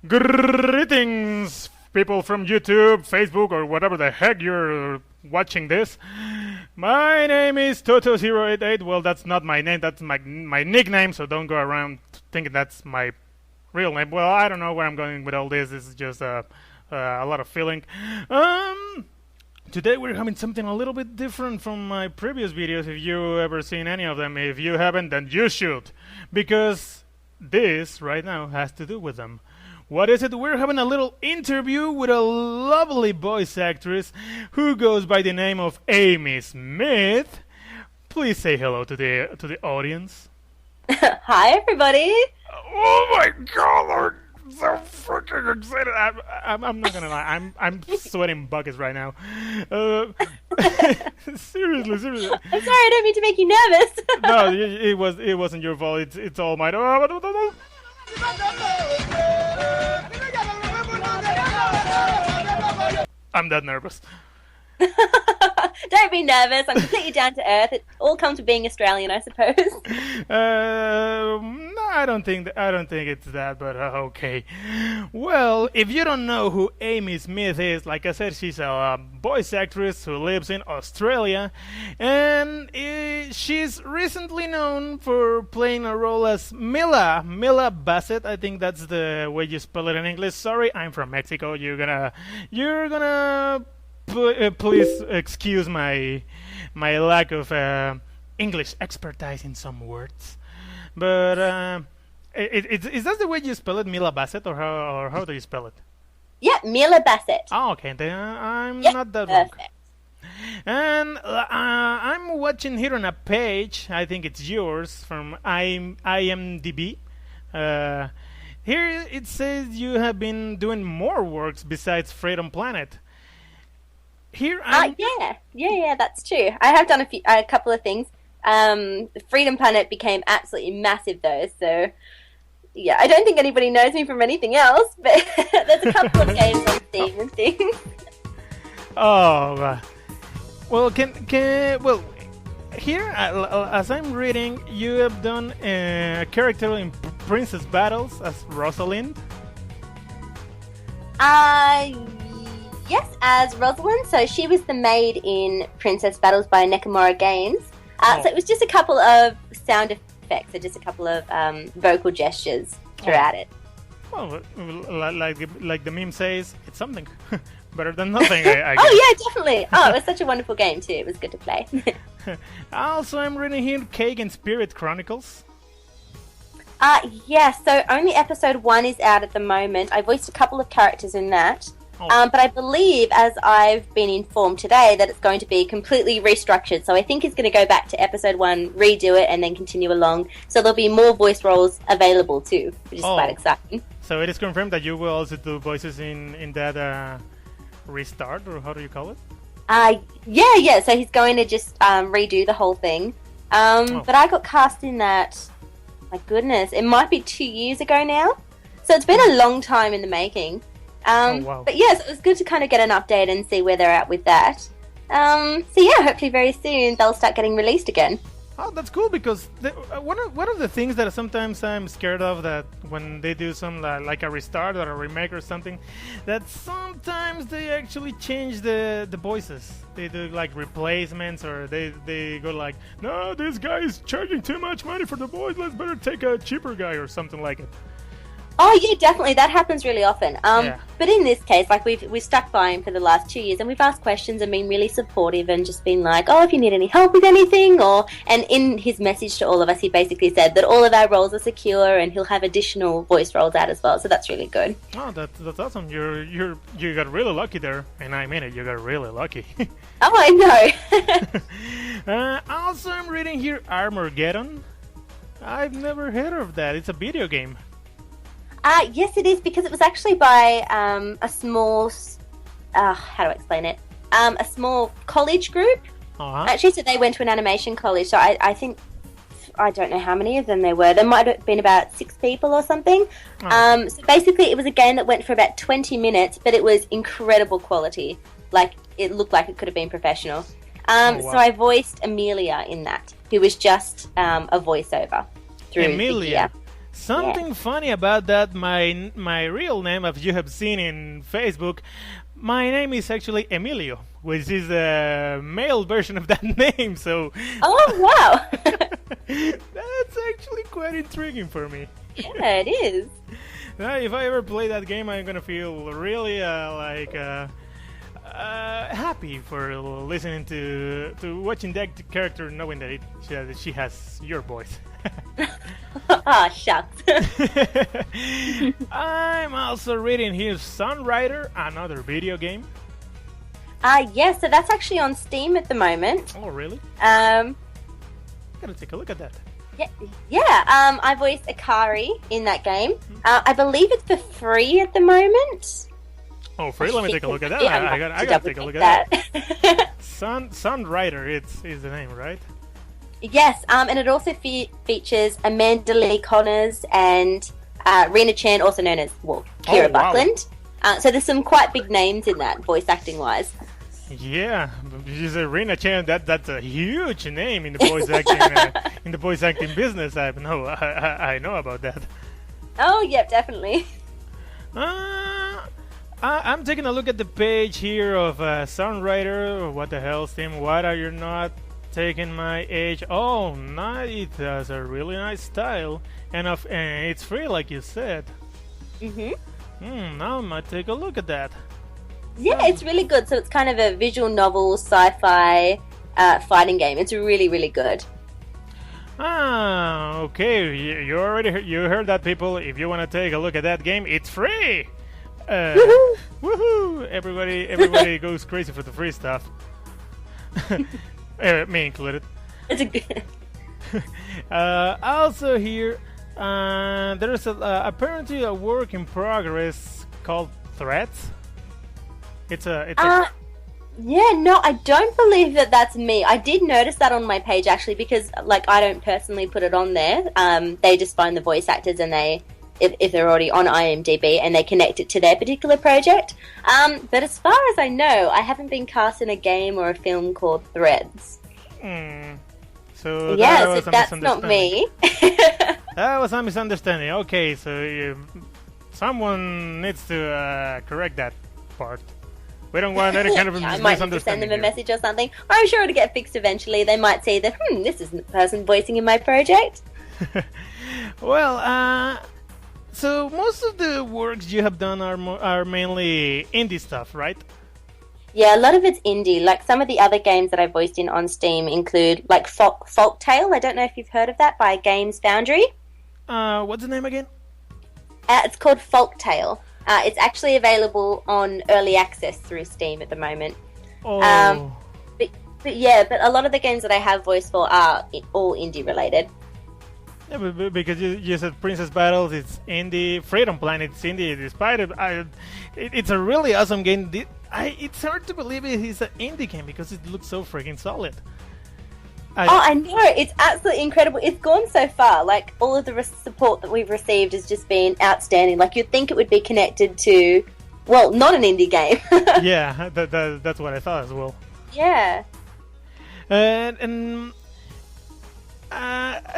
Greetings, people from YouTube, Facebook, or whatever the heck you're watching this. My name is ToTó088. Well, that's not my name, that's my nickname, so don't go around thinking that's my real name. Well, I don't know where I'm going with all this. This is just a lot of feeling. Today we're having something a little bit different from my previous videos. If you ever seen any of them, if you haven't, then you should, because this right now has to do with them. What is it? We're having a little interview with a lovely voice actress who goes by the name of Aimee Smith. Please say hello to the audience. Hi, everybody. Oh my God, I'm so freaking excited. I'm not gonna lie. I'm sweating buckets right now. Seriously. I'm sorry, I don't mean to make you nervous. No, it wasn't your fault. It's all mine. I'm that nervous. Don't be nervous. I'm completely down to earth. It all comes with being Australian, I suppose. No, I don't think it's that, but okay. Well, if you don't know who Aimee Smith is, like I said, she's a voice actress who lives in Australia, and she's recently known for playing a role as Milla Basset. I think that's the way you spell it in English. Sorry, I'm from Mexico. You're gonna. Please excuse my lack of English expertise in some words, but is that the way you spell it, Milla Basset, or how do you spell it? Yeah, Milla Basset. Oh, okay, then I'm not that wrong. And I'm watching here on a page, I think it's yours, from IMDb. Here it says you have been doing more works besides Freedom Planet. Yeah, that's true. I have done a couple of things. Freedom Planet became absolutely massive though, so yeah, I don't think anybody knows me from anything else, but there's a couple of games on Steam and things. Oh, well, well, here as I'm reading, you have done a character in Princess Battles as Rosalind. Yes, as Rosalind. So she was the maid in Princess Battles by Nekomura Games. So it was just a couple of sound effects, so just a couple of vocal gestures throughout it. Well, like the meme says, it's something. Better than nothing, I guess. Oh, yeah, definitely. Oh, it was such a wonderful game, too. It was good to play. Also, I'm reading here Kaigan Spirit Chronicles. Yeah, so only episode 1 is out at the moment. I voiced a couple of characters in that. But I believe, as I've been informed today, that it's going to be completely restructured. So I think it's going to go back to episode 1, redo it, and then continue along. So there'll be more voice roles available too, which is quite exciting. So it is confirmed that you will also do voices in that restart, or how do you call it? Yeah. So he's going to just redo the whole thing. But I got cast in that, my goodness, it might be 2 years ago now. So it's been a long time in the making. But yes, it was good to kind of get an update and see where they're at with that. So yeah, hopefully very soon they'll start getting released again. Oh, that's cool, because one of the things that sometimes I'm scared of, that when they do some like a restart or a remake or something, that sometimes they actually change the voices. They do like replacements, or they go like, no, this guy is charging too much money for the voice, let's better take a cheaper guy or something like it. Oh yeah, definitely. That happens really often. But in this case, like we've stuck by him for the last 2 years, and we've asked questions and been really supportive, and just been like, oh, if you need any help with anything, and in his message to all of us, he basically said that all of our roles are secure, and he'll have additional voice roles out as well. So that's really good. Oh, that's awesome. You got really lucky there, and I mean it. You got really lucky. Oh, I know. Also, I'm reading here Armourgeddon. I've never heard of that. It's a video game. Yes, it is, because it was actually by a small, how do I explain it? A small college group. Actually, so they went to an animation college. So I think, I don't know how many of them there were. There might have been about 6 people or something. So basically, it was a game that went for about 20 minutes, but it was incredible quality. Like, it looked like it could have been professional. So I voiced Amelia in that, who was just a voiceover through Amelia. Something funny about that, my real name, as you have seen in Facebook, my name is actually Emilio, which is a male version of that name, so... Oh, wow! That's actually quite intriguing for me. Yeah, it is. If I ever play that game, I'm gonna feel really, happy for listening to watching that character, knowing that she has your voice. Ah, shucks. I'm also reading here Sunrider, another video game. Yeah, so that's actually on Steam at the moment. Oh, really? Gotta take a look at that. Yeah. I voiced Akari in that game. I believe it's for free at the moment. Oh, free? Let me take a look at that. Yeah, I gotta take a look at that. Sunrider, is the name, right? Yes, and it also features Amanda Lee Connors and Rena Chan, also known as Kira Buckland. So there's some quite big names in that, voice acting wise. Yeah, she's a Rena Chan. That's a huge name in the voice acting business. I know about that. Oh, yeah, definitely. I'm taking a look at the page here of Sunrider. What the hell, Steam? What are you not taking my age? Oh, nice! It has a really nice style, and it's free, like you said. Now I might take a look at that. Yeah, it's really good. So it's kind of a visual novel, sci-fi fighting game. It's really, really good. Okay. You heard that, people. If you want to take a look at that game, it's free. Woohoo! Woohoo! Everybody goes crazy for the free stuff. Me included. It's a good. Also here, there's apparently a work in progress called Threads. Yeah, no, I don't believe that's me. I did notice that on my page actually, because I don't personally put it on there. They just find the voice actors and if they're already on IMDb and they connect it to their particular project. But as far as I know, I haven't been cast in a game or a film called Threads. So yes, if that's not me. That was a misunderstanding. Okay, so someone needs to correct that part. We don't want any kind of I might need to send them a message or something. Or I'm sure it'll get fixed eventually. They might say that, this isn't the person voicing in my project. Well, so most of the works you have done are mainly indie stuff, right? Yeah, a lot of it's indie. Like some of the other games that I voiced in on Steam include like Folktale. I don't know if you've heard of that, by Games Foundry. What's the name again? It's called Folktale. It's actually available on early access through Steam at the moment. Oh. But a lot of the games that I have voiced for are all indie related. Yeah, but because you said Princess Battles, it's indie. Freedom Planet, it's indie. Despite it's a really awesome game. It's hard to believe it is an indie game because it looks so freaking solid. I know, it's absolutely incredible. It's gone so far. Like, all of the support that we've received has just been outstanding. Like, you'd think it would be connected to, well, not an indie game. Yeah, that's what I thought as well. Yeah. And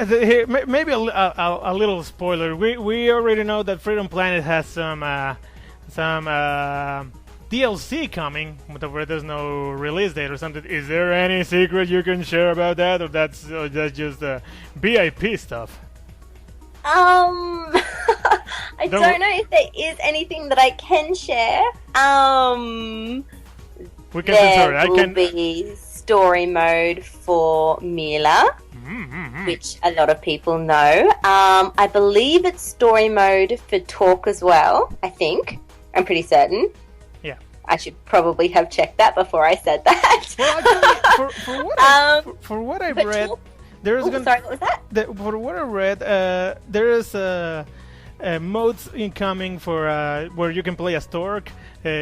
here, maybe a little spoiler. We already know that Freedom Planet has some DLC coming, where there's no release date or something. Is there any secret you can share about that, or that's just VIP stuff? I don't know if there is anything that I can share. We can censor it. There will be story mode for Milla, which a lot of people know. I believe it's story mode for Talk as well, I think. I'm pretty certain. Yeah. I should probably have checked that before I said that. Well, for what I've read, there's sorry, what was that? For what I read, there is modes incoming for where you can play as Stork,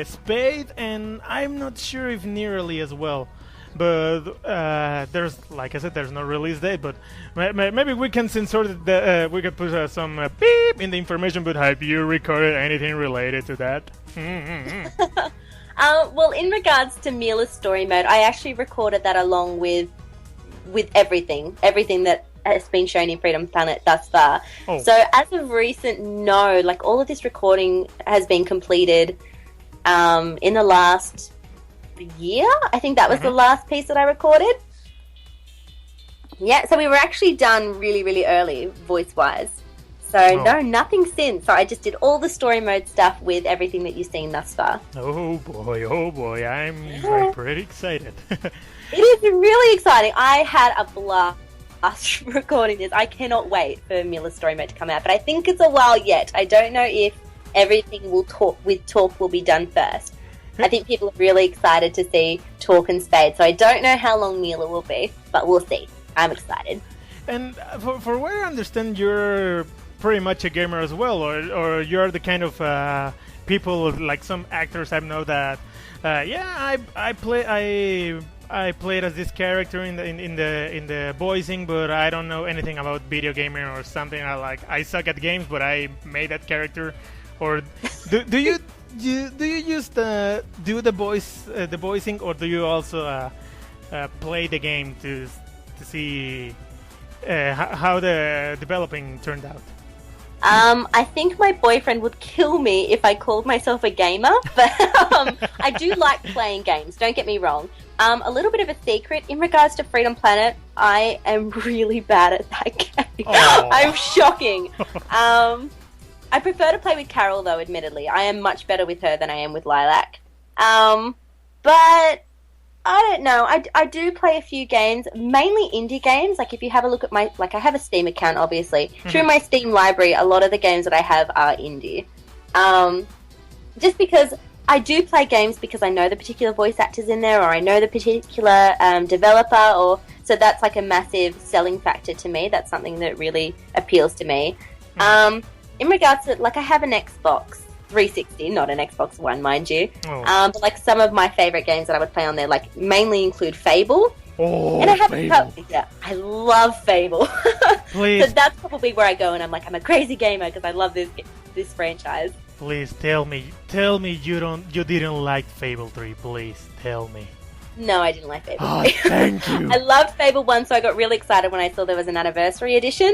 Spade, and I'm not sure if nearly as well. But there's, like I said, there's no release date. But maybe we can censor we could put some beep in the information. But have you recorded anything related to that? Well, in regards to Milla's story mode, I actually recorded that along with everything that has been shown in Freedom Planet thus far. Oh. So as of recent, no. Like, all of this recording has been completed in the last year. I think that was the last piece that I recorded. Yeah, so we were actually done really, really early, voice-wise. So, no, nothing since. So I just did all the story mode stuff with everything that you've seen thus far. Oh boy, I'm pretty excited. It is really exciting. I had a blast recording this. I cannot wait for Milla's story mode to come out, but I think it's a while yet. I don't know if everything will talk will be done first. I think people are really excited to see Talk and Spade, so I don't know how long Milla will be, but we'll see. I'm excited. And for what I understand, you're pretty much a gamer as well, or you're the kind of people like some actors I know that I played as this character in the voicing, but I don't know anything about video gaming or something. I suck at games, but I made that character. Or do you just do the voicing, or do you also play the game to see how the developing turned out? I think my boyfriend would kill me if I called myself a gamer, but I do like playing games, don't get me wrong. A little bit of a secret, in regards to Freedom Planet, I am really bad at that game. I'm shocking. I prefer to play with Carol, though, admittedly. I am much better with her than I am with Lilac. But I don't know. I do play a few games, mainly indie games. Like, if you have a look at I have a Steam account, obviously. Through my Steam library, a lot of the games that I have are indie. Just because I do play games because I know the particular voice actors in there, or I know the particular developer, so that's like a massive selling factor to me. That's something that really appeals to me. In regards to, I have an Xbox 360, not an Xbox One, mind you. But some of my favorite games that I would play on there, mainly include Fable. And I have Fable. I love Fable. So that's probably where I go, and I'm I'm a crazy gamer because I love this franchise. Please tell me you didn't like Fable 3. Please tell me. No, I didn't like Fable 3. Thank you. I loved Fable 1, so I got really excited when I saw there was an anniversary edition.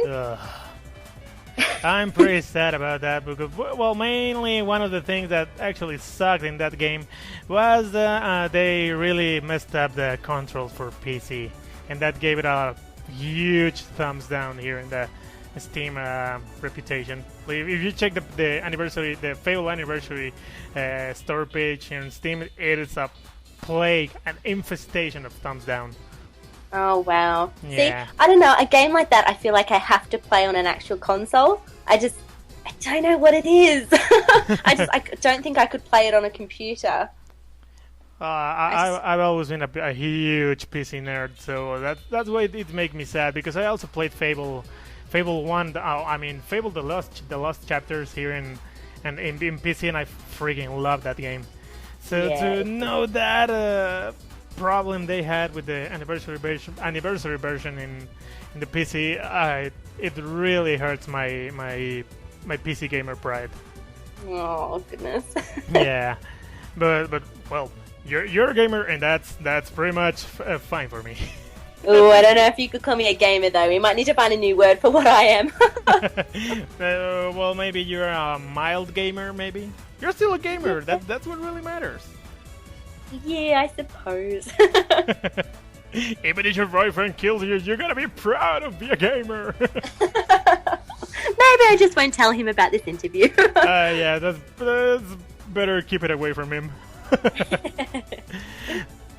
I'm pretty sad about that because, mainly one of the things that actually sucked in that game was they really messed up the controls for PC, and that gave it a huge thumbs down here in the Steam reputation. If you check the Fable anniversary store page here in Steam, it is a plague, an infestation of thumbs down. Oh, wow. Yeah. See, I don't know, a game like that, I feel like I have to play on an actual console. I don't know what it is. I don't think I could play it on a computer. I've always been a huge PC nerd, so that's why it makes me sad, because I also played Fable 1, Fable the Lost Chapters here in PC, and I freaking love that game. So to know that problem they had with the anniversary version in the PC, it really hurts my PC gamer pride. Oh goodness. Yeah, but you're a gamer, and that's pretty much fine for me. Oh, I don't know if you could call me a gamer though. We might need to find a new word for what I am. Maybe you're a mild gamer. Maybe you're still a gamer. That's what really matters. Yeah, I suppose. Even if your boyfriend kills you, you're gonna be proud of being a gamer. Maybe I just won't tell him about this interview. Yeah, that's better. Keep it away from him.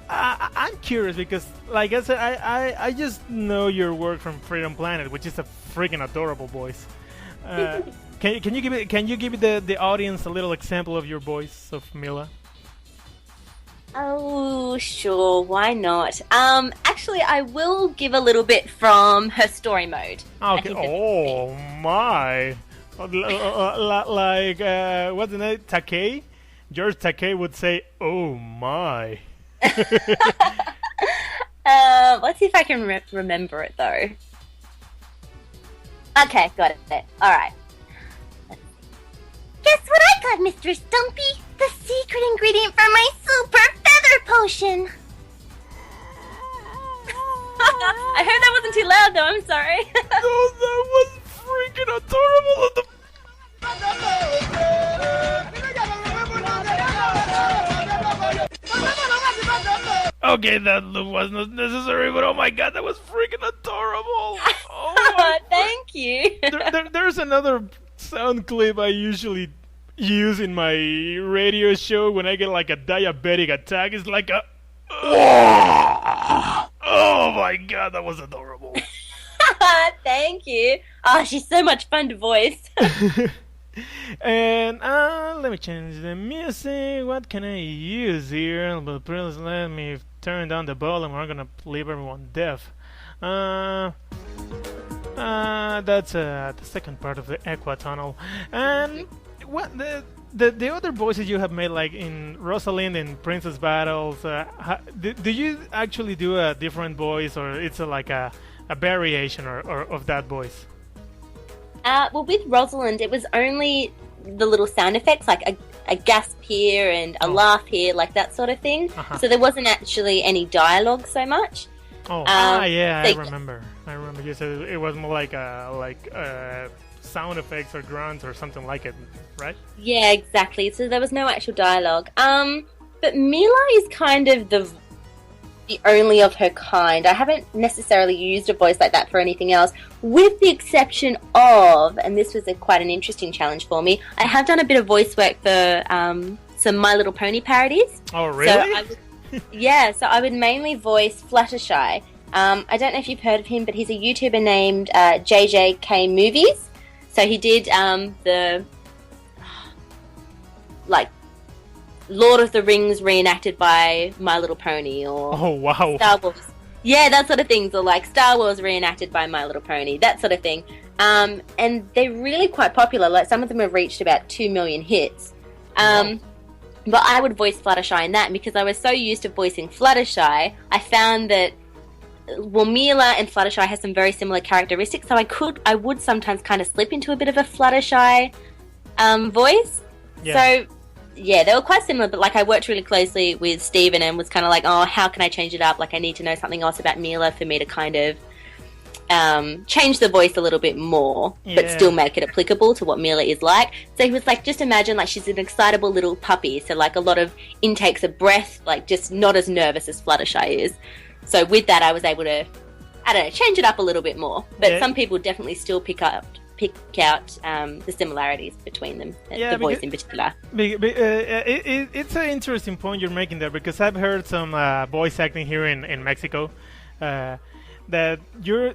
I'm curious because, like I said, I just know your work from Freedom Planet, which is a freaking adorable voice. Can you give the audience a little example of your voice of Milla? Oh, sure, why not? Actually, I will give a little bit from her story mode. Okay. Oh my! What's the name? Takei? George Takei would say, "Oh my." Let's see if I can remember it though. Okay, got it. All right. Guess what I got, Mr. Stumpy? The secret ingredient for my super feather potion. I heard that wasn't too loud, though. I'm sorry. No, that was freaking adorable. Okay, that was not necessary, but oh my god, that was freaking adorable. Oh thank you. There's another sound clip I usually use in my radio show when I get like a diabetic attack. It's like a... Oh my god, that was adorable. Thank you. Oh, she's so much fun to voice. And let me change the music. What can I use here? But please let me turn down the volume. We're gonna leave everyone deaf. That's the second part of the Aqua Tunnel. And what the other voices you have made, like in Rosalind and Princess Battles, do you actually do a different voice, or it's like a variation or of that voice? Well, with Rosalind, it was only the little sound effects, like a gasp here and a laugh here, like that sort of thing. So there wasn't actually any dialogue so much. I remember. You said it was more like sound effects or grunts or something like it, right? Yeah, exactly. So there was no actual dialogue. But Milla is kind of the only of her kind. I haven't necessarily used a voice like that for anything else, with the exception of, and this was quite an interesting challenge for me, I have done a bit of voice work for some My Little Pony parodies. Oh, really? So I would mainly voice Fluttershy. I don't know if you've heard of him, but he's a YouTuber named JJK Movies. So he did the Lord of the Rings reenacted by My Little Pony, or Star Wars. Yeah, that sort of things, or like Star Wars reenacted by My Little Pony, that sort of thing. And they're really quite popular. Like, some of them have reached about 2 million hits. But I would voice Fluttershy in that, and because I was so used to voicing Fluttershy, I found that Milla and Fluttershy has some very similar characteristics, so I would sometimes kind of slip into a bit of a Fluttershy voice. Yeah. So yeah, they were quite similar, but like I worked really closely with Steven and was kind of like, oh, how can I change it up? Like, I need to know something else about Milla for me to kind of change the voice a little bit more, but still make it applicable to what Milla is like. So he was like, just imagine like she's an excitable little puppy, so like a lot of intakes of breath, like just not as nervous as Fluttershy is. So with that, I was able to, I don't know, change it up a little bit more. But some people definitely still pick out the similarities between them, the voice in particular. It's an interesting point you're making there, because I've heard some voice acting here in Mexico that you're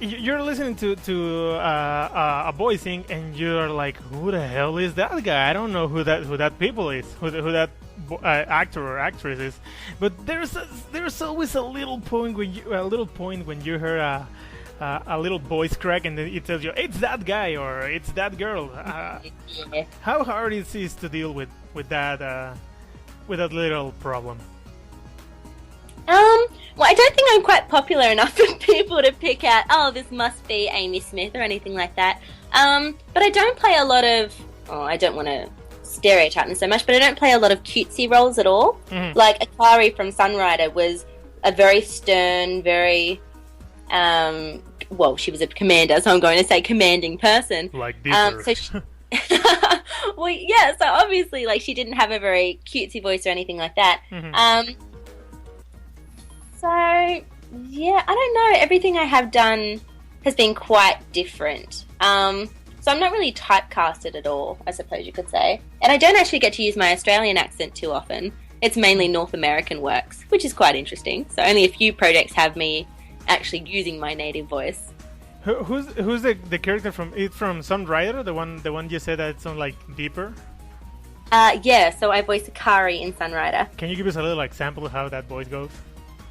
listening to a voicing and you're like, who the hell is that guy? I don't know who that people is, who that actor or actress is. But there's always a little point when you hear a little voice crack, and then it tells you it's that guy or it's that girl. How hard is it to deal with that little problem? Well, I don't think I'm quite popular enough for people to pick out, oh, this must be Aimee Smith or anything like that. But I don't play a lot of, I don't want to stereotype them so much, but I don't play a lot of cutesy roles at all. Mm-hmm. Like Akari from Sunrider was a very stern, very, she was a commander, so I'm going to say commanding person. Like Deeper. Well, yeah, so obviously, like, she didn't have a very cutesy voice or anything like that. Mm-hmm. So, yeah, I don't know. Everything I have done has been quite different. So I'm not really typecasted at all, I suppose you could say. And I don't actually get to use my Australian accent too often. It's mainly North American works, which is quite interesting. So only a few projects have me actually using my native voice. Who's the character from Sunrider? The one you said that sounds like Deeper? Yeah, so I voice Akari in Sunrider. Can you give us a little example of how that voice goes?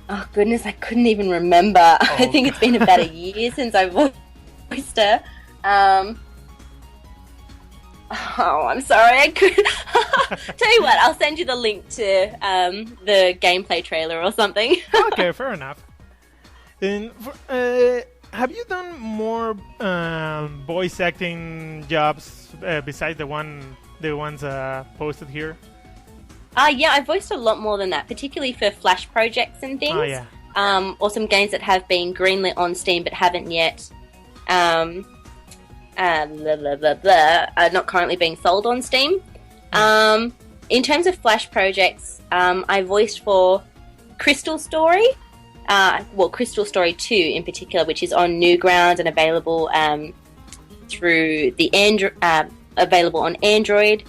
Oh goodness, I couldn't even remember. I think it's been about a year since I voiced her. I'm sorry, I couldn't. Tell you what, I'll send you the link to the gameplay trailer or something. Okay, fair enough. And have you done more voice acting jobs besides the ones posted here? Yeah, I voiced a lot more than that, particularly for Flash projects and things. Oh, yeah. or some games that have been greenlit on Steam but haven't yet, not currently being sold on Steam. In terms of Flash projects, I voiced for Crystal Story, Crystal Story 2 in particular, which is on Newgrounds and available through the available on Android.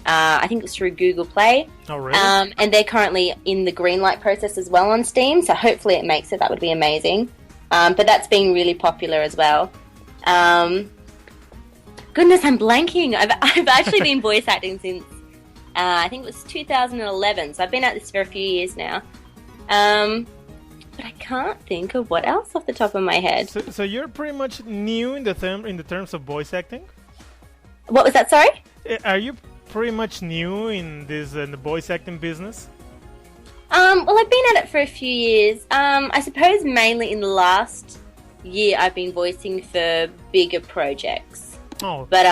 I think it's through Google Play. Oh, really? And they're currently in the greenlight process as well on Steam, so hopefully it makes it. That would be amazing. But that's been really popular as well. Goodness, I'm blanking. I've actually been voice acting since I think it was 2011, so I've been at this for a few years now. But I can't think of what else off the top of my head. So you're pretty much new in the terms of voice acting? What was that? Sorry? Are you pretty much new in the voice acting business? Well, I've been at it for a few years. I suppose mainly in the last year I've been voicing for bigger projects. Oh. But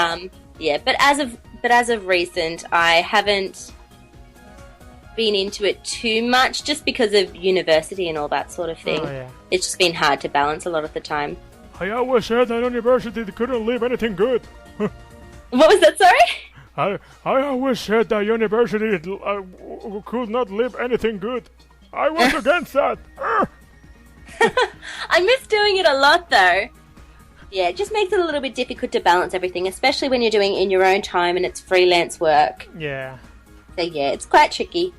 as of recent, I haven't been into it too much, just because of university and all that sort of thing. Oh, yeah. It's just been hard to balance a lot of the time. I always said that university couldn't leave anything good. What was that, sorry? I always said that university could not leave anything good. I was against that. I miss doing it a lot, though. Yeah, it just makes it a little bit difficult to balance everything, especially when you're doing it in your own time and it's freelance work. Yeah. So yeah, it's quite tricky.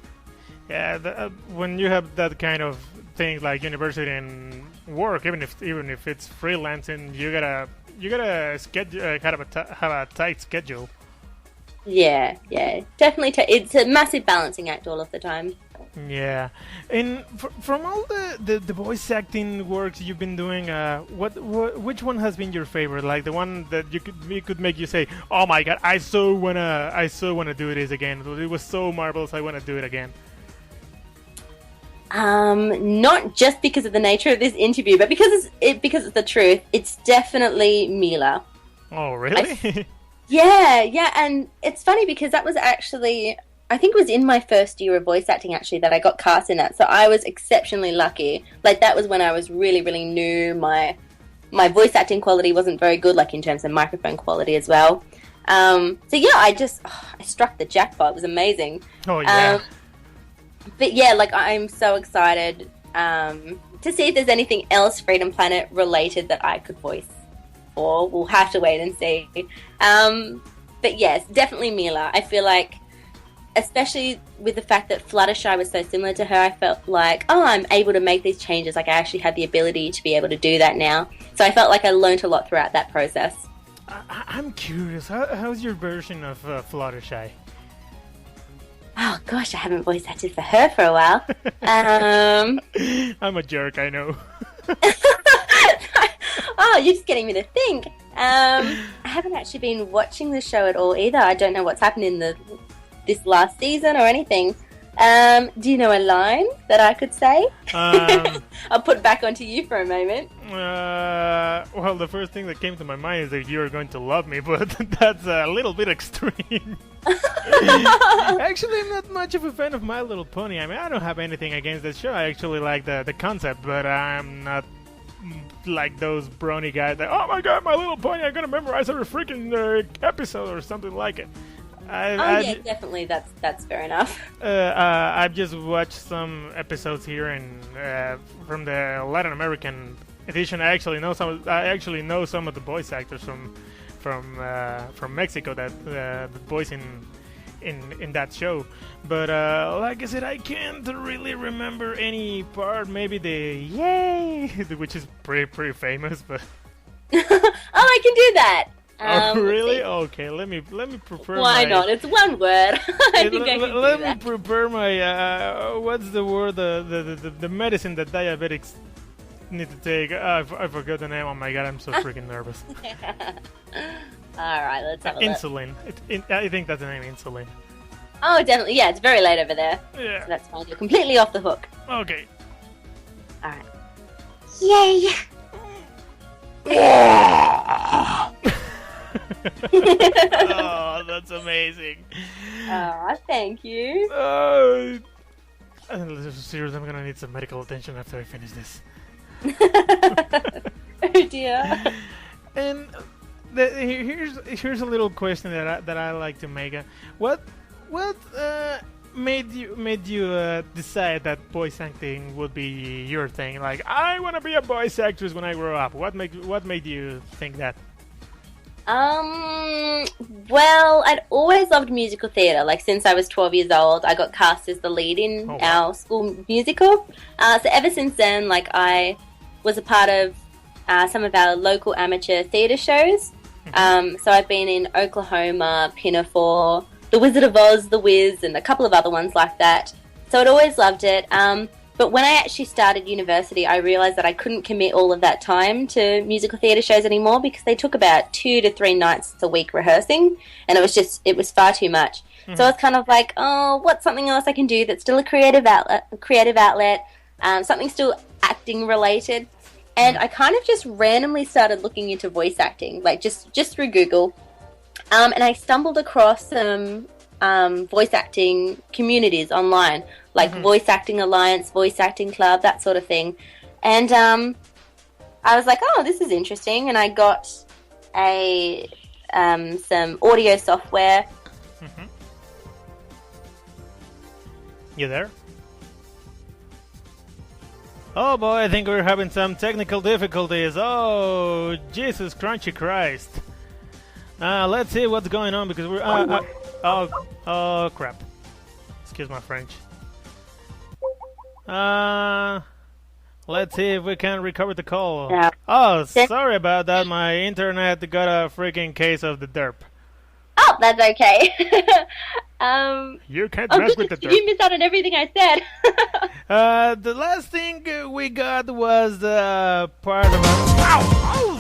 Yeah, when you have that kind of thing like university and work, even if it's freelancing, you gotta schedule, have a tight schedule. Yeah, definitely. It's a massive balancing act all of the time. Yeah, and from all the voice acting works you've been doing, which one has been your favorite? Like the one that could make you say, "Oh my God, I so wanna do this again. It was so marvelous. I wanna do it again." Not just because of the nature of this interview, but because it's the truth. It's definitely Milla. Oh, really? Yeah, and it's funny because that was actually, I think it was in my first year of voice acting actually that I got cast in that, so I was exceptionally lucky. Like that was when I was really, really new. My voice acting quality wasn't very good, like in terms of microphone quality as well. So yeah, I struck the jackpot. It was amazing. Oh yeah. But yeah, like I'm so excited to see if there's anything else Freedom Planet related that I could voice. Or we'll have to wait and see. But yes, definitely Milla. I feel like, especially with the fact that Fluttershy was so similar to her, I felt like, I'm able to make these changes. Like I actually have the ability to be able to do that now. So I felt like I learned a lot throughout that process. I'm curious. How's your version of Fluttershy? Oh gosh, I haven't voice acted for her for a while. I'm a jerk, I know. Oh, you're just getting me to think. I haven't actually been watching the show at all either. I don't know what's happened in this last season or anything. Do you know a line that I could say? I'll put it back onto you for a moment. Well, the first thing that came to my mind is that you're going to love me, but that's a little bit extreme. Actually, I'm not much of a fan of My Little Pony. I mean, I don't have anything against the show. I actually like the concept, but I'm not like those brony guys that, oh my God, My Little Pony, I'm gonna memorize every freaking episode or something like it. Yeah, definitely. That's fair enough. I've just watched some episodes here from the Latin American edition. I actually know some of the voice actors from Mexico that voice in that show. But like I said, I can't really remember any part. Maybe the yay, which is pretty famous, but I can do that. Oh, really? Okay, let me prepare. Why not? It's one word. I think I can do that. Let me prepare my what's the word? The medicine that diabetics need to take. I forgot the name. Oh my God, I'm so freaking nervous. All right, let's have a look. Insulin. I think that's the name, insulin. Oh, definitely. Yeah, it's very late over there. Yeah. So that's fine. You're completely off the hook. Okay. All right. Yay! Oh, that's amazing. Oh, thank you. Seriously, I'm gonna need some medical attention after I finish this. Oh dear. And here's a little question that I like to make. What made you decide that voice acting would be your thing? Like, I want to be a voice actress when I grow up. What made you think that? Well, I'd always loved musical theatre. Like, since I was 12 years old, I got cast as the lead in our school musical. So ever since then, like, I was a part of some of our local amateur theatre shows. So I've been in Oklahoma, Pinafore, The Wizard of Oz, The Wiz, and a couple of other ones like that. So I'd always loved it. But when I actually started university, I realised that I couldn't commit all of that time to musical theatre shows anymore because they took about 2 to 3 nights a week rehearsing, and it was far too much. So I was kind of like, oh, what's something else I can do that's still a creative outlet, something still acting related. And I kind of just randomly started looking into voice acting, like just through Google. And I stumbled across some voice acting communities online, like Voice Acting Alliance, Voice Acting Club, that sort of thing. And I was like, oh, this is interesting. And I got some audio software. You there? Oh boy, I think we're having some technical difficulties. Oh, Jesus crunchy Christ. Let's see what's going on because we're... oh, crap. Excuse my French. Let's see if we can recover the call. Yeah. Oh, sorry about that. My internet got a freaking case of the derp. Oh, that's okay. You can't mess with the derp. You missed out on everything I said. The last thing we got was part of... Ow!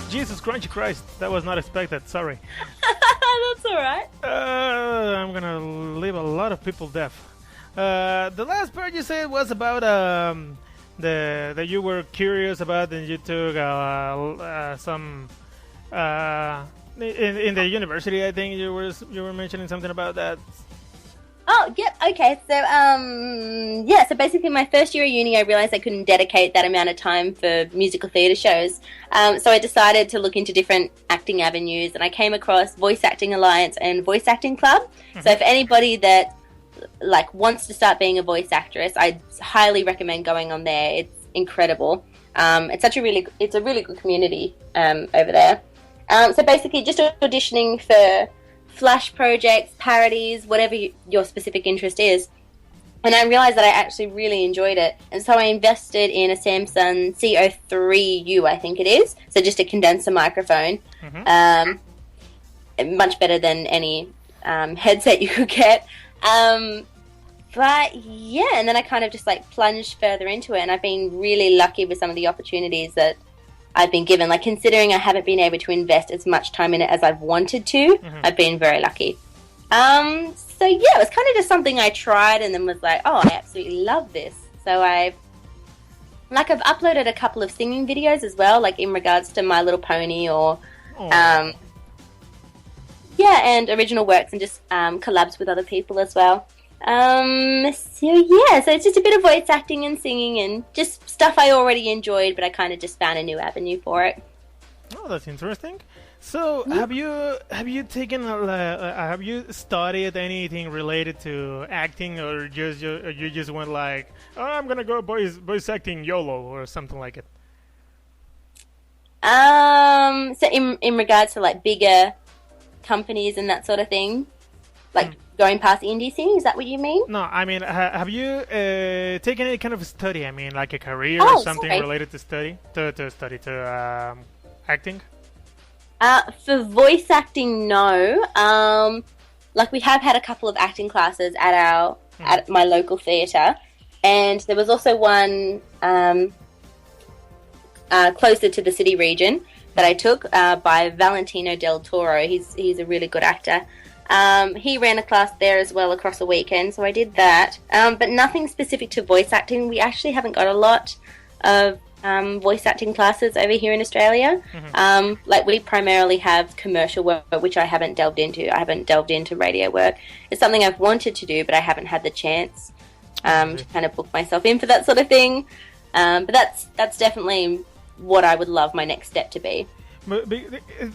Jesus crunchy Christ. That was not expected. Sorry. That's alright. I'm gonna leave a lot of people deaf. The last part you said was about that you were curious about and you took some in the university. I think you were mentioning something about that. Oh, yep, okay. So, so basically my first year of uni, I realised I couldn't dedicate that amount of time for musical theatre shows. So I decided to look into different acting avenues, and I came across Voice Acting Alliance and Voice Acting Club. So if anybody that wants to start being a voice actress, I highly recommend going on there. It's incredible. It's a really good community over there. So basically just auditioning for flash projects, parodies, whatever your specific interest is. And I realised that I actually really enjoyed it. And so I invested in a Samsung CO3U, I think it is. So just a condenser microphone. Much better than any headset you could get. But yeah, and then I kind of just plunged further into it. And I've been really lucky with some of the opportunities that I've been given. Like, considering I haven't been able to invest as much time in it as I've wanted to, I've been very lucky. So yeah, it was kind of just something I tried and then was like, oh, I absolutely love this. So I've uploaded a couple of singing videos as well, like in regards to My Little Pony or, and original works and just collabs with other people as well. So it's just a bit of voice acting and singing and just stuff I already enjoyed, but I kind of just found a new avenue for it. Oh, that's interesting. So, have you taken have you studied anything related to acting, or you just went like, oh, I'm gonna go voice acting YOLO or something like it? So in regards to bigger companies and that sort of thing, going past indie scene, is that what you mean? No, I mean, have you taken any kind of study? I mean, like a career or something related to study to acting? For voice acting, no. We have had a couple of acting classes at my local theatre, and there was also one closer to the city region that I took by Valentino del Toro. He's a really good actor. He ran a class there as well across a weekend, so I did that. But nothing specific to voice acting. We actually haven't got a lot of voice acting classes over here in Australia. We primarily have commercial work, which I haven't delved into. I haven't delved into radio work. It's something I've wanted to do, but I haven't had the chance. to kind of book myself in for that sort of thing. But that's definitely what I would love my next step to be.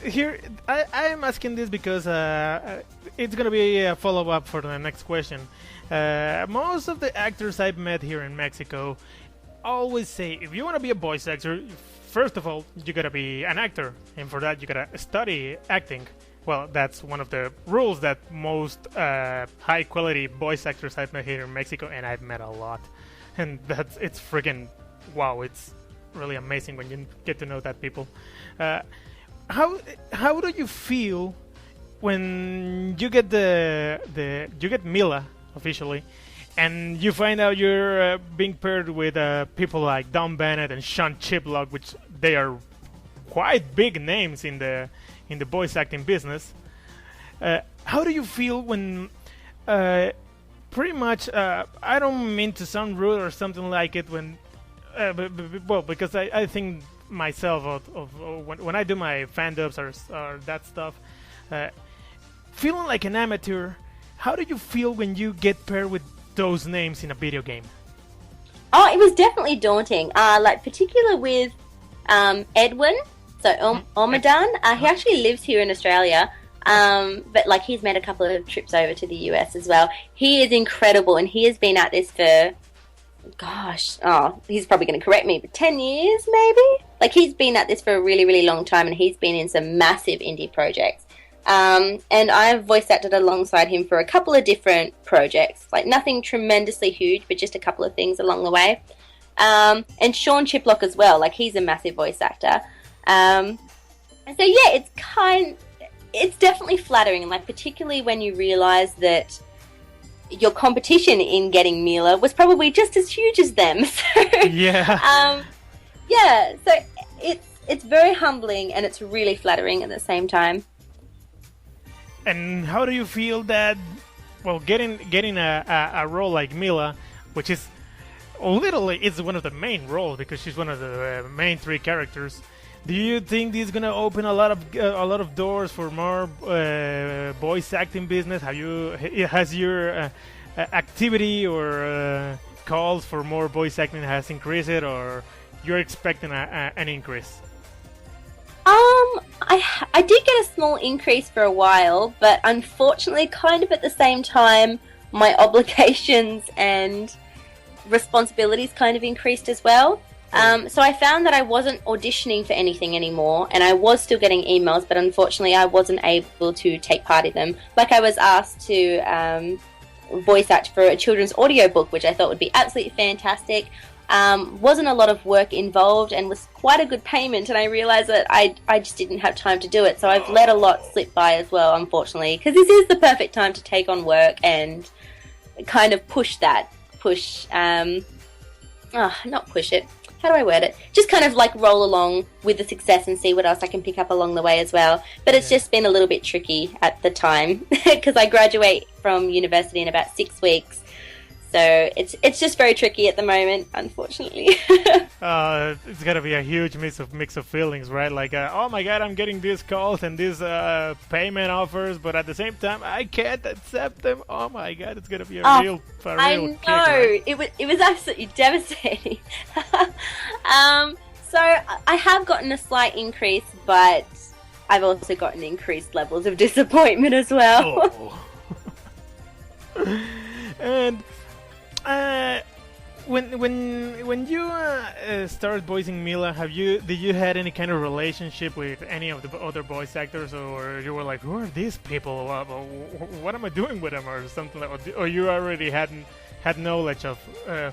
Here, I am asking this because it's going to be a follow-up for the next question. Most of the actors I've met here in Mexico always say, if you want to be a voice actor, first of all, you got to be an actor. And for that, you got to study acting. Well, that's one of the rules that most high-quality voice actors I've met here in Mexico, and I've met a lot. And it's freaking wow, it's really amazing when you get to know that people. How do you feel when you get you get Milla officially, and you find out you're being paired with people like Don Bennett and Sean Chiplock, which they are quite big names in the voice acting business? How do you feel when pretty much I don't mean to sound rude or something like it when well, because I think myself when I do my fan dubs or that stuff, feeling like an amateur, how do you feel when you get paired with those names in a video game? Oh, it was definitely daunting. Like particular with Edwin, so Armourgeddon. He actually lives here in Australia, but like he's made a couple of trips over to the US as well. He is incredible, and he has been at this for, gosh, he's probably going to correct me, but 10 years maybe? Like he's been at this for a really, really long time, and he's been in some massive indie projects. And I've voice acted alongside him for a couple of different projects, like nothing tremendously huge, but just a couple of things along the way. And Sean Chiplock as well, like he's a massive voice actor. And so yeah, it's definitely flattering, and like particularly when you realise that your competition in getting Milla was probably just as huge as them. So, yeah. Yeah, so it's very humbling, and it's really flattering at the same time. And how do you feel that, well, getting a role like Milla, which is literally it's one of the main roles because she's one of the main three characters. Do you think this is gonna open a lot of doors for more voice acting business? Has your activity or calls for more voice acting has increased, or you're expecting an increase? I did get a small increase for a while, but unfortunately, kind of at the same time, my obligations and responsibilities kind of increased as well. So I found that I wasn't auditioning for anything anymore, and I was still getting emails, but unfortunately I wasn't able to take part in them. Like I was asked to voice act for a children's audiobook, which I thought would be absolutely fantastic. Wasn't a lot of work involved and was quite a good payment, and I realised that I just didn't have time to do it, so I've let a lot slip by as well, unfortunately, because this is the perfect time to take on work and kind of not push it. How do I word it? Just kind of like roll along with the success and see what else I can pick up along the way as well. But it's just been a little bit tricky at the time because I graduate from university in about 6 weeks. So it's just very tricky at the moment, unfortunately. It's gotta be a huge mix of feelings, right? Like, oh my god, I'm getting these calls and these payment offers, but at the same time, I can't accept them. Oh my god, it's gonna be a real I know. kick, right? It was absolutely devastating. So I have gotten a slight increase, but I've also gotten increased levels of disappointment as well. Oh. And when you started voicing Milla, did you had any kind of relationship with any of the other voice actors, or you were like, who are these people? What am I doing with them, or something like that? Or you already had knowledge of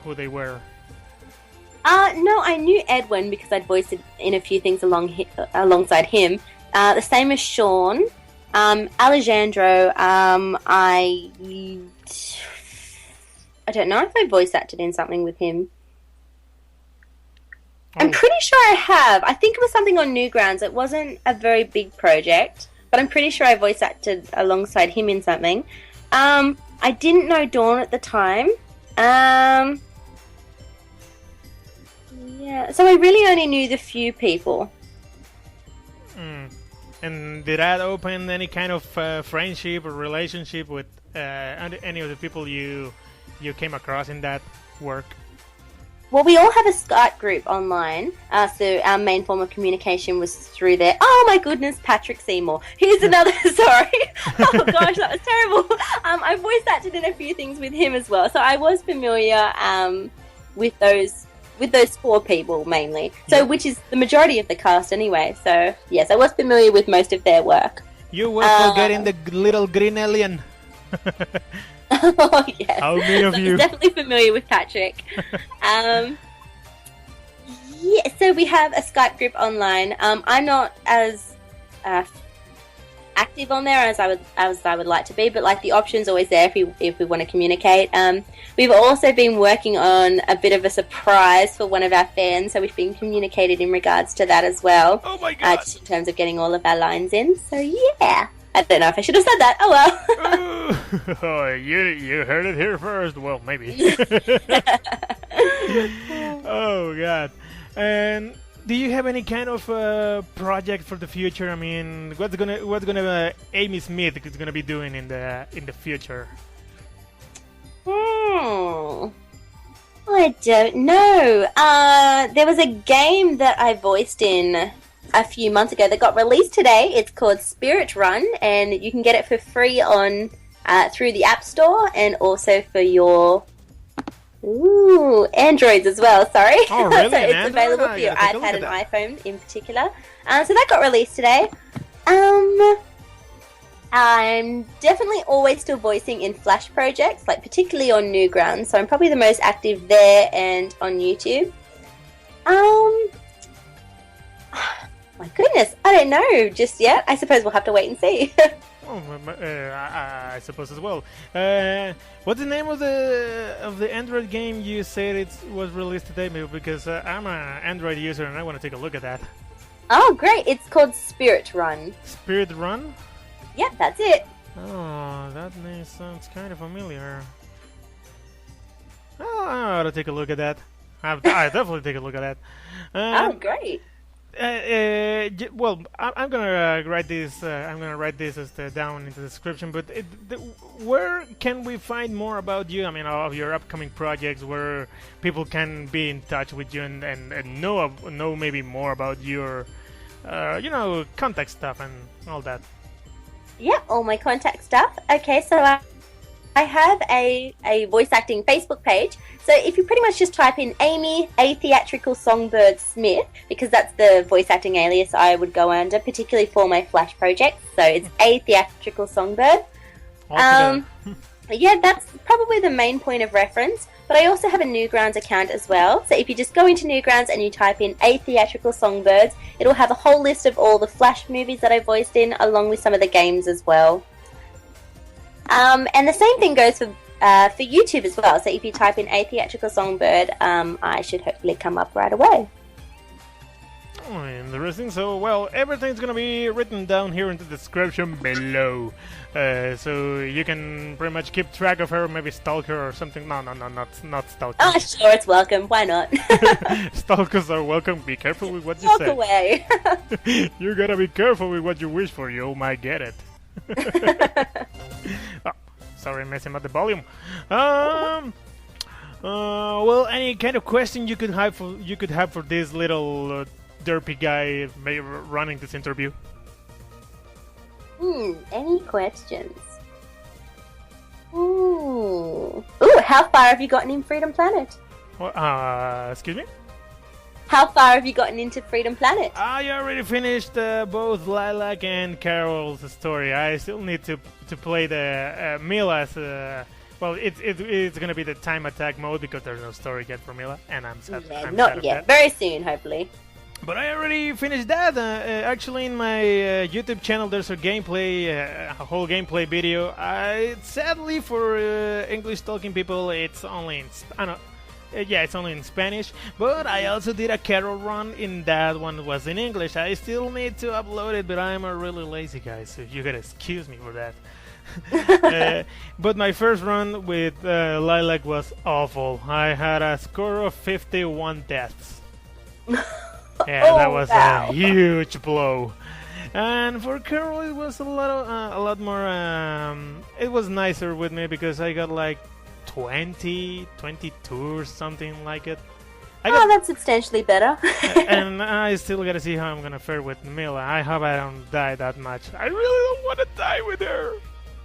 who they were? No, I knew Edwin because I'd voiced in a few things alongside him. The same as Sean. Alejandro, I don't know if I voice acted in something with him. I'm pretty sure I have. I think it was something on Newgrounds. It wasn't a very big project, but I'm pretty sure I voice acted alongside him in something. I didn't know Dawn at the time. Yeah, so I really only knew the few people. And did that open any kind of friendship or relationship with any of the people you you came across in that work? Well, we all have a Skype group online, so our main form of communication was through there. Oh my goodness, Patrick Seymour. Here's another, sorry. Oh gosh, that was terrible. I voice acted in a few things with him as well, so I was familiar with those 4 people mainly. So, which is the majority of the cast anyway. So, yes, I was familiar with most of their work. You were forgetting the little green alien. Oh, yes. How many of you? I'm definitely familiar with Patrick. Yeah, so we have a Skype group online. I'm not as active on there as I would like to be, but like the option's always there if we want to communicate. We've also been working on a bit of a surprise for one of our fans, so we've been communicated in regards to that as well. Oh my god! Just in terms of getting all of our lines in. So yeah. I don't know if I should have said that. Oh well. Oh, you heard it here first. Well, maybe. Oh god. And do you have any kind of project for the future? I mean, what's gonna Aimee Smith is gonna be doing in the future? I don't know. There was a game that I voiced in a few months ago that got released today. It's called Spirit Run, and you can get it for free on through the App Store, and also for your Androids as well. Sorry. Oh, really? So it's available for your iPad and iPhone in particular. So that got released today. I'm definitely always still voicing in Flash projects, like particularly on Newgrounds. So I'm probably the most active there and on YouTube. My goodness, I don't know just yet. I suppose we'll have to wait and see. I suppose as well. What's the name of the Android game you said it was released today? Maybe because I'm an Android user and I want to take a look at that. Oh, great! It's called Spirit Run. Spirit Run? Yep, that's it. Oh, that name sounds kind of familiar. Oh, I ought to take a look at that. I definitely take a look at that. Oh, great. Well, I'm gonna write this. I'm gonna write this as down in the description. But where can we find more about you? I mean, of your upcoming projects, where people can be in touch with you and know maybe more about your, contact stuff and all that. Yeah, all my contact stuff. Okay, so I have a voice acting Facebook page. So if you pretty much just type in Aimee, a theatrical songbird Smith, because that's the voice acting alias I would go under, particularly for my Flash project. So it's a theatrical songbird. Yeah, that's probably the main point of reference. But I also have a Newgrounds account as well. So if you just go into Newgrounds and you type in a theatrical songbirds, it'll have a whole list of all the Flash movies that I voiced in, along with some of the games as well. And the same thing goes for YouTube as well. So if you type in a theatrical songbird, I should hopefully come up right away. Oh, interesting. So, well, everything's gonna be written down here in the description below. So you can pretty much keep track of her, maybe stalk her or something. No, not stalk her. Oh, sure, it's welcome. Why not? Stalkers are welcome. Be careful with what you Walk say. away. You gotta be careful with what you wish for. You might get it. Oh, sorry, messing up the volume. Well, any kind of question you could have for this little derpy guy running this interview? Any questions? Ooh, how far have you gotten in Freedom Planet? Excuse me? How far have you gotten into Freedom Planet? I already finished both Lilac and Carol's story. I still need to play the Milla's. Well, it's gonna be the time attack mode because there's no story yet for Milla, and I'm sad. Yeah, I'm not sad yet. of that. Very soon, hopefully. But I already finished that. Actually, in my YouTube channel, there's a gameplay, a whole gameplay video. Sadly, for English-talking people, it's only in it's only in Spanish. But I also did a Carol run. In that one was in English. I still need to upload it, but I'm a really lazy guy, so you gotta excuse me for that. But my first run with Lilac was awful. I had a score of 51 deaths. Yeah, that was a huge blow. And for Carol, it was a lot more. It was nicer with me because I got like 22 or something like it. That's substantially better. And I still gotta see how I'm gonna fare with Milla. I hope I don't die that much. I really don't want to die with her.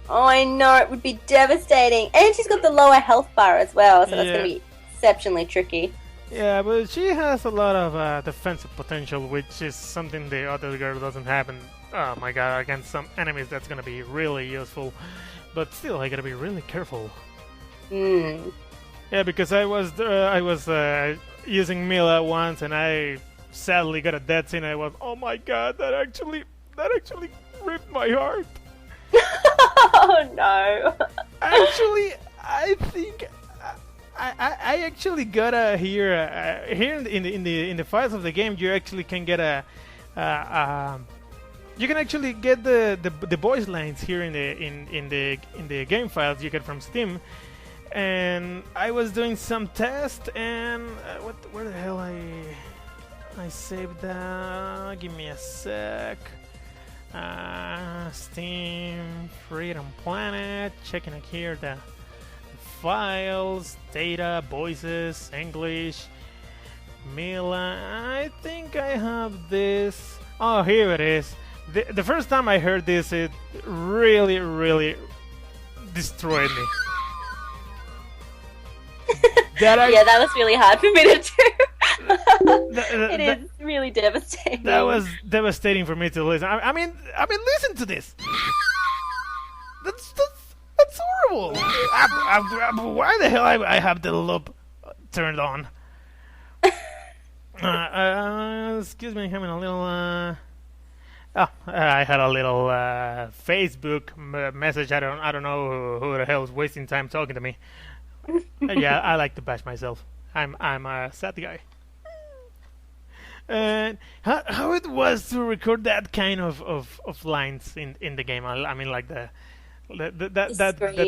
Oh, I know, it would be devastating. And she's got the lower health bar as well, so that's gonna be exceptionally tricky. Yeah, but she has a lot of defensive potential, which is something the other girl doesn't have. And oh my god, against some enemies that's gonna be really useful. But still, I gotta be really careful. Yeah, because I was using Milla once, and I sadly got a death scene. I was, oh my god, that actually ripped my heart. Oh no! Actually, I think I actually got a here in the files of the game. You actually can get you can actually get the voice lines here in the game files you get from Steam. And I was doing some test, and where the hell I saved that? Give me a sec. Steam, Freedom Planet, checking it here, the files, data, voices, English, Milla. I think I have this. Oh, here it is. The first time I heard this, it really, really destroyed me. Yeah, that was really hard for me to do. It is really devastating. That was devastating for me to listen. I mean, listen to this. That's horrible. Why the hell I have the loop turned on? Excuse me, having a little. I had a little Facebook message. I don't know who the hell is wasting time talking to me. Yeah, I like to bash myself. I'm a sad guy. And how it was to record that kind of lines in the game. I mean, like that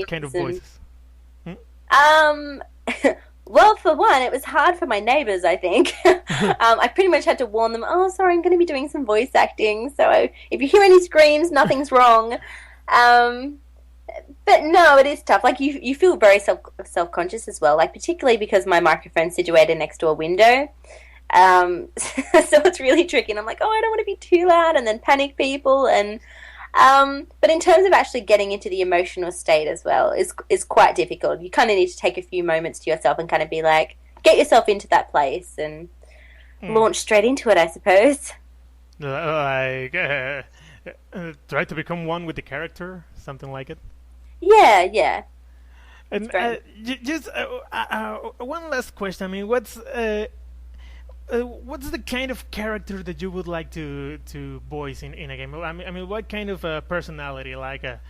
kind of voices. Well, for one, it was hard for my neighbors, I think. I pretty much had to warn them, oh, sorry, I'm going to be doing some voice acting, so if you hear any screams, nothing's wrong. But no, it is tough. Like, you feel very self-conscious as well, like, particularly because my microphone's situated next to a window. So it's really tricky, and I'm like, oh, I don't want to be too loud, and then panic people, and... but in terms of actually getting into the emotional state as well is quite difficult. You kind of need to take a few moments to yourself and kind of be like, get yourself into that place and launch straight into it, I suppose. Like, try to become one with the character, something like it. Yeah. And just one last question. I mean, what's the kind of character that you would like to voice in a game? I mean, what kind of personality? Like a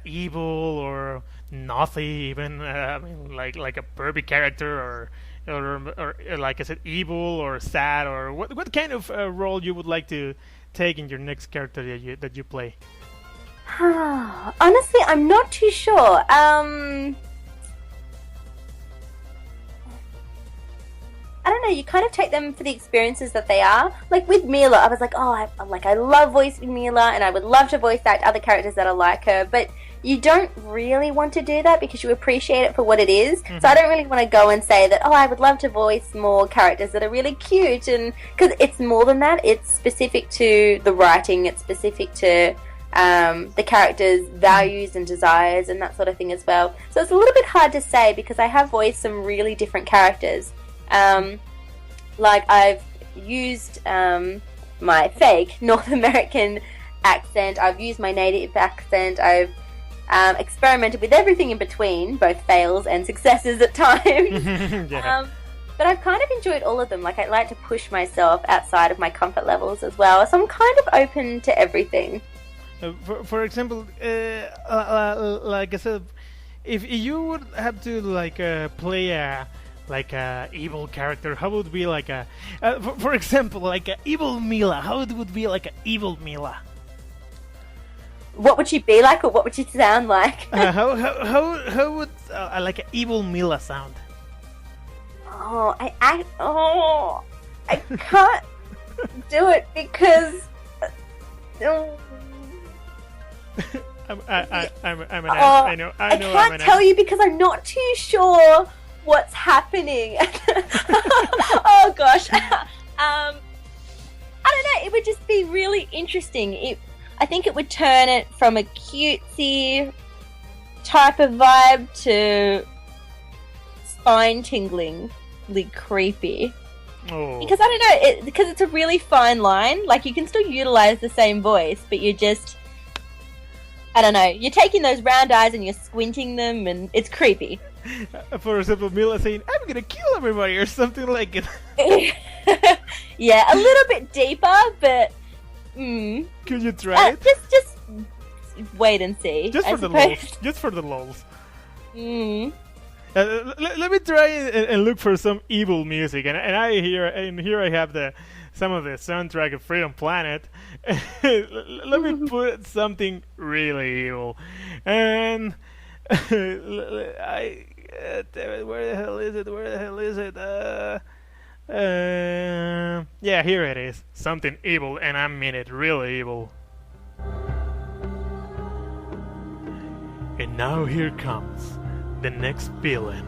evil or naughty, even? I mean, like a pervy character, or like I said, evil or sad, or what kind of role you would like to take in your next character that you play? Honestly, I'm not too sure. I don't know, you kind of take them for the experiences that they are. Like with Milla, I was like, oh, I love voicing Milla, and I would love to voice act other characters that are like her, but you don't really want to do that because you appreciate it for what it is. Mm-hmm. So I don't really want to go and say that, oh, I would love to voice more characters that are really cute, and because it's more than that. It's specific to the writing, it's specific to the character's values and desires and that sort of thing as well. So it's a little bit hard to say because I have voiced some really different characters. Like I've used my fake North American accent, I've used my native accent, I've experimented with everything in between, both fails and successes at times. Yeah. But I've kind of enjoyed all of them. Like I like to push myself outside of my comfort levels as well, so I'm kind of open to everything. For example, like I said, if you would have to play a evil character, how would it be like a for example, like a evil Milla? How it would be like a evil Milla? What would she be like, or what would she sound like? How would like an evil Milla sound? Oh, I can't do it because. I know. I can't tell you because I'm not too sure what's happening. Oh gosh. I don't know. It would just be really interesting. I think it would turn it from a cutesy type of vibe to spine-tinglingly creepy. Oh. Because I don't know, because it's a really fine line. Like, you can still utilize the same voice, but you're just, I don't know, you're taking those round eyes and you're squinting them, and it's creepy. For example, Milla saying, "I'm gonna kill everybody," or something like it. Yeah, a little bit deeper, but Could you try it? Just wait and see. Just for the lulz. Just for the lulz. Let me try and look for some evil music, and here I have some of the soundtrack of Freedom Planet. Let me put something really evil, and where the hell is it? Yeah, here it is. Something evil, and I mean it, really evil. And now here comes the next villain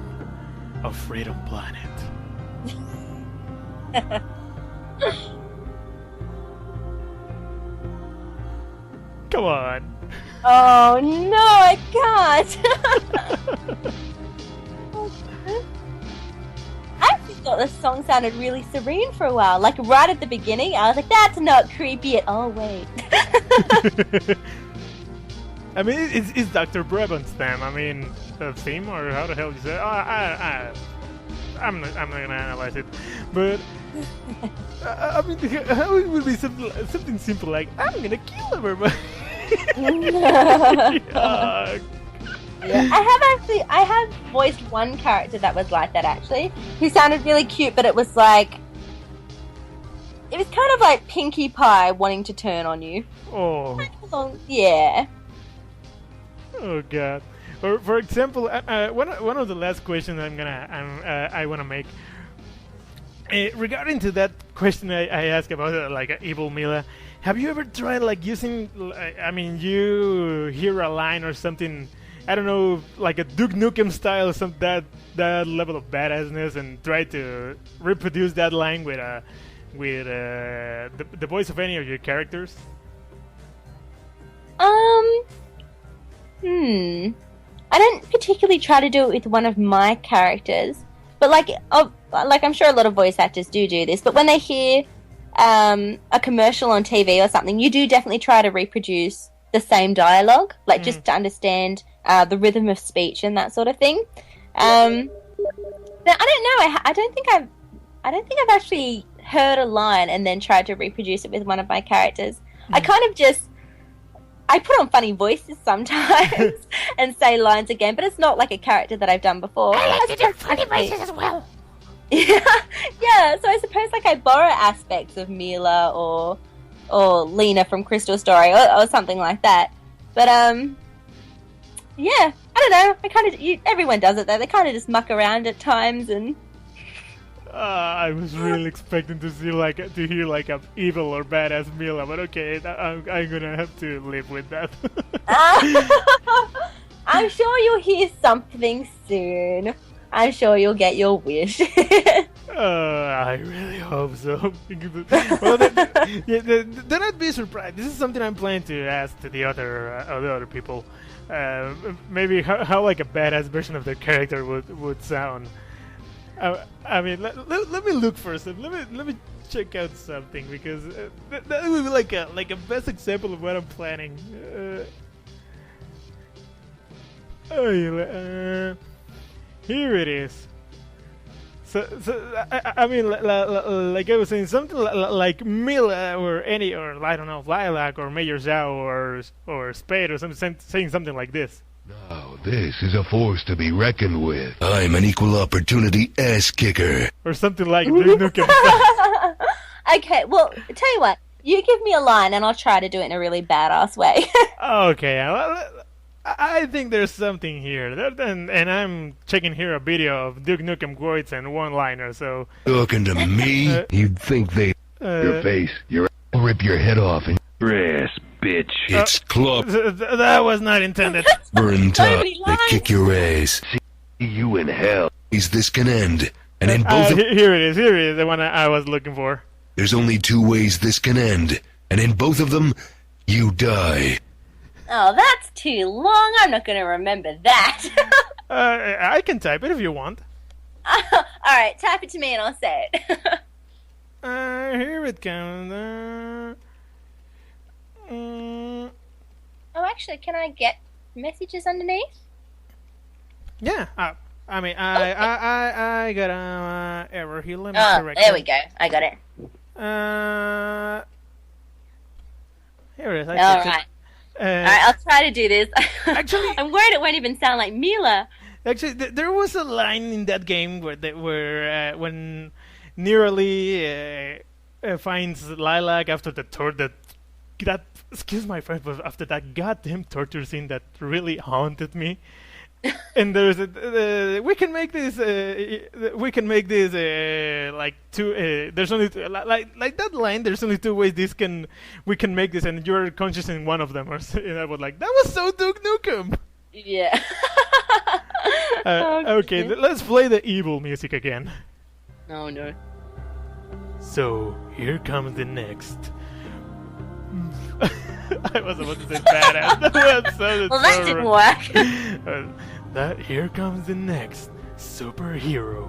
of Freedom Planet. Come on. Oh no, I can't. I actually thought the song sounded really serene for a while. Like right at the beginning, I was like, that's not creepy at all. Wait. I mean, it's Dr. Brabant's theme. I mean, the theme, or how the hell you say? I'm not gonna analyze it, but I mean, how it would be something simple like, "I'm gonna kill everybody." Yeah, I have voiced one character that was like that actually, who sounded really cute, but it was kind of like Pinkie Pie wanting to turn on you. Oh. Yeah. Oh God! Or for example, one of the last questions I want to make regarding to that question I asked about like evil Milla. Have you ever tried like using? I mean, you hear a line or something. I don't know, like a Duke Nukem style, or some that level of badassness, and try to reproduce that line with the voice of any of your characters. I don't particularly try to do it with one of my characters, but like I'm sure a lot of voice actors do this. But when they hear a commercial on TV or something, you do definitely try to reproduce the same dialogue, like just to understand the rhythm of speech and that sort of thing. But I don't know. I don't think I've actually heard a line and then tried to reproduce it with one of my characters. I kind of just put on funny voices sometimes and say lines again, but it's not like a character that I've done before. I like to do funny voices as well. Yeah. So I suppose like I borrow aspects of Milla or Lena from Crystal Story or something like that. But yeah, I don't know. Everyone does it though. They kind of just muck around at times and. I was really expecting to hear like a evil or badass Milla, but okay, I'm gonna have to live with that. I'm sure you'll hear something soon. I'm sure you'll get your wish. I really hope so. Well, then I'd be surprised. This is something I'm planning to ask to the other people. Maybe how like a badass version of their character would sound. I mean, let me look first. Let me check out something, because that would be like a best example of what I'm planning. Here it is. So I mean, like I was saying, something like Milla or I don't know, Lilac or Mayor Zhao or Spade or something, saying something like this. Now, this is a force to be reckoned with. I'm an equal opportunity ass kicker. Or something like Duke Nukem. Okay, well, tell you what. You give me a line and I'll try to do it in a really badass way. Okay, I think there's something here. And I'm checking here a video of Duke Nukem quotes and one-liners, so... Talking to me? You'd think they... your face, I'll rip your head off and... Crisp. bitch. It's club That was not intended. burn So time. many They lines. kick your ass. See you in hell. Is this can end? And in both of Here it is, the one I was looking for. there's only 2 ways this can end, and in both of them, you die. Oh, that's too long. I'm not going to remember that. I can type it if you want. Alright, type it to me and I'll say it. Here it comes. Oh, actually, can I get messages underneath? Yeah. I mean, I got a error here. Let me correct there it. we go. I got it. Here it is. Alright. Alright, I'll try to do this. Actually, I'm worried it won't even sound like Milla. Actually, there was a line in that game where when Nearly finds Lilac after the that excuse my French, but after that goddamn torture scene that really haunted me. And there's we can make this like two. There's only like that line. There's only 2 ways we can make this, and you're conscious in one of them. Or and I was like, that was so Duke Nukem. Yeah. Okay, let's play the evil music again. Oh no. So here comes the next. I was about to say badass. That sounded Well, that so didn't wrong. work. That here comes the next superhero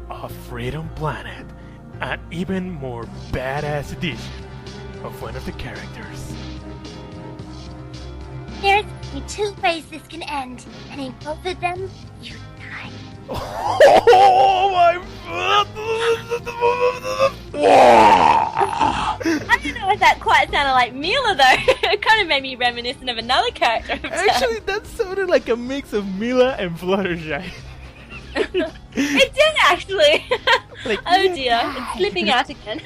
of Freedom Planet, an even more badass edition of one of the characters. There's only 2 ways this can end, and in both of them, you die. Oh my! I don't know if that quite sounded like Milla though. It kind of made me reminiscent of another character. Actually, that sounded like a mix of Milla and Fluttershy. It did actually. Like, oh dear, it's slipping out again.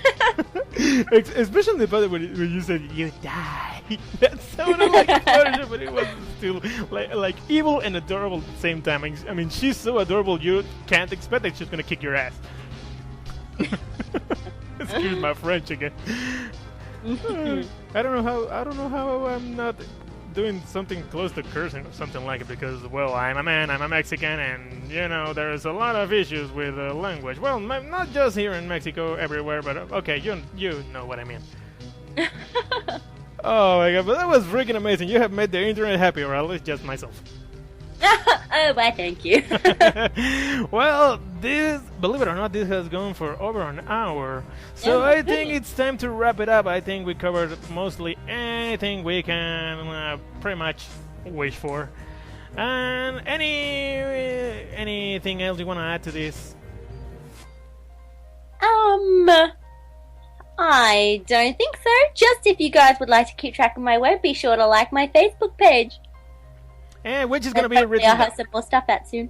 Especially the part when you said you die. That sounded like Fluttershy, but it was still like evil and adorable at the same time. I mean, she's so adorable you can't expect that she's gonna kick your ass. Excuse my French again. I don't know how I'm not doing something close to cursing or something like it, because, well, I'm a man, I'm a Mexican, and, you know, there's a lot of issues with language. Well, not just here in Mexico, everywhere, but, okay, you know what I mean. Oh my god, but that was freaking amazing. You have made the internet happy, or at least just myself. Oh, why, thank you. Well, this, believe it or not, this has gone for over an hour. So Yeah, I think it's time to wrap it up. I think we covered mostly anything we can pretty much wish for. And anything else you want to add to this? I don't think so. Just if you guys would like to keep track of my web, be sure to like my Facebook page. And which is going to be Hopefully written I'll have some more stuff out soon.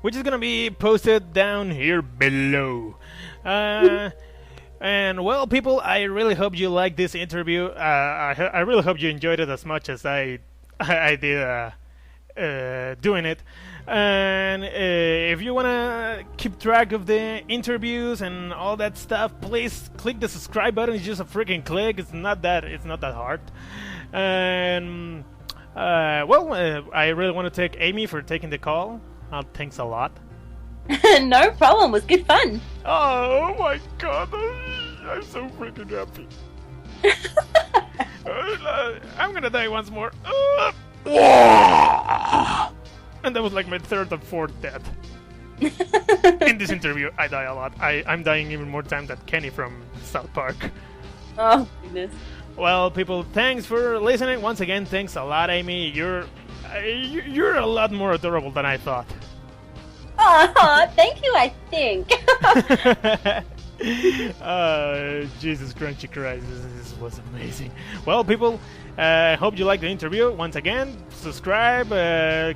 which is going to be posted down here below. And, well, people, I really hope you liked this interview. I really hope you enjoyed it as much as I did doing it. And if you want to keep track of the interviews and all that stuff, please click the subscribe button. It's just a freaking click. It's not that hard. And I really want to thank Aimee for taking the call. Thanks a lot. No problem. It was good fun. Oh my god, I'm so freaking happy. I'm gonna die once more. And that was like my 3rd or 4th death. In this interview, I die a lot. I'm dying even more time than Kenny from South Park. Oh, goodness. Well, people, thanks for listening. Once again, thanks a lot, Aimee. You're a lot more adorable than I thought. Oh, thank you, I think. Jesus Crunchy Christ, this was amazing. Well, people, hope you liked the interview. Once again, subscribe,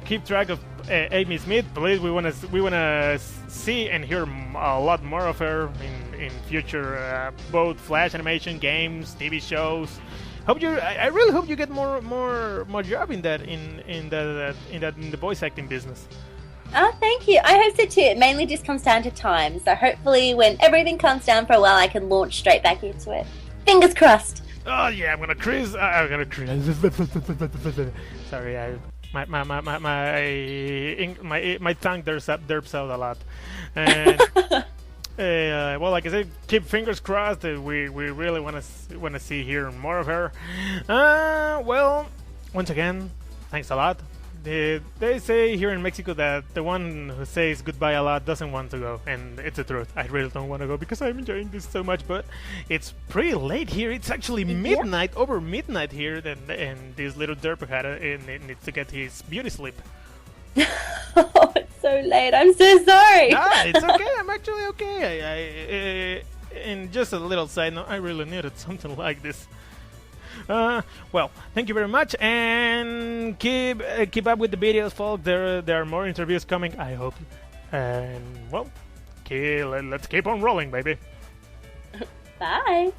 keep track of Aimee Smith. Please, we wanna see and hear a lot more of her in future, both Flash animation, games, TV shows. I really hope you get more job in the voice acting business. Oh, thank you. I hope so too. It mainly just comes down to time. So hopefully when everything comes down for a while, I can launch straight back into it. Fingers crossed. Oh yeah, I'm gonna crease. I'm gonna crease. Sorry, my tongue derps out a lot. And well, like I said, keep fingers crossed. We really want to see hear more of her. Well, once again, thanks a lot. They say here in Mexico that the one who says goodbye a lot doesn't want to go, and it's the truth. I really don't want to go because I'm enjoying this so much, but it's pretty late here. It's actually midnight, over midnight here, and this little derphead needs to get his beauty sleep. Oh, it's so late. I'm so sorry. Ah, it's okay. I'm actually okay. And just a little side note, I really needed something like this. Well, thank you very much, and keep up with the videos, folks. There are more interviews coming, I hope. And well, let's keep on rolling, baby. Bye.